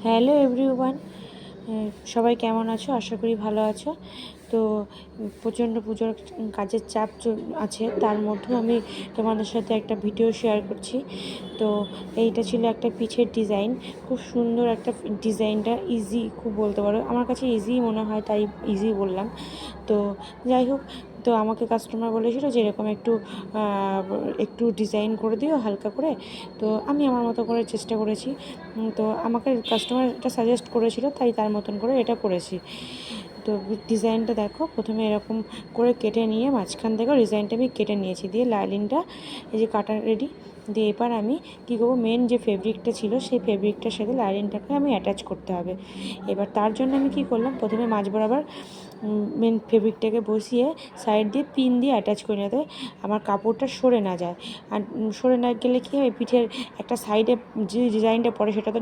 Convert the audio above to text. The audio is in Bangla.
হ্যালো এভরিওয়ান, সবাই কেমন আছো? আশা করি ভালো আছো। তো প্রচণ্ড পুজোর কাজের চাপ আছে, তার মধ্যেও আমি তোমাদের সাথে একটা ভিডিও শেয়ার করছি। তো এইটা ছিল একটা পিঠের ডিজাইন, খুব সুন্দর একটা ডিজাইনটা ইজি খুব বলতে পারো, আমার কাছে ইজি মনে হয় তাই ইজি বললাম। তো যাই হোক, তো আমাকে কাস্টমার বলেছিল যে এরকম একটু একটু ডিজাইন করে দিও হালকা করে। তো আমি আমার মতো করে চেষ্টা করেছি। তো আমাকে কাস্টমার এটা সাজেস্ট করেছিল, তাই তার মতন করে এটা করেছি। তো ডিজাইনটা দেখো, প্রথমে এরকম করে কেটে নিয়ে মাঝখান থেকে ডিজাইনটা আমি কেটে নিয়েছি, দিয়ে লাইনিংটা এই যে কাটা রেডি। দিয়ে এবার আমি কী করবো, মেন যে ফেব্রিকটা ছিল সেই ফেব্রিকটার সাথে লাইনিংটাকে আমি অ্যাটাচ করতে হবে। এবার তার জন্য আমি কী করলাম, প্রথমে মাঝ বরাবর মেন ফেব্রিকটাকে বসিয়ে সাইড দিয়ে পিন দিয়ে অ্যাটাচ করে নিতে আমার কাপড়টা সরে না যায়। আর সরে না গেলে কী হয়, পিঠের একটা সাইডে যে ডিজাইনটা পড়ে সেটা তো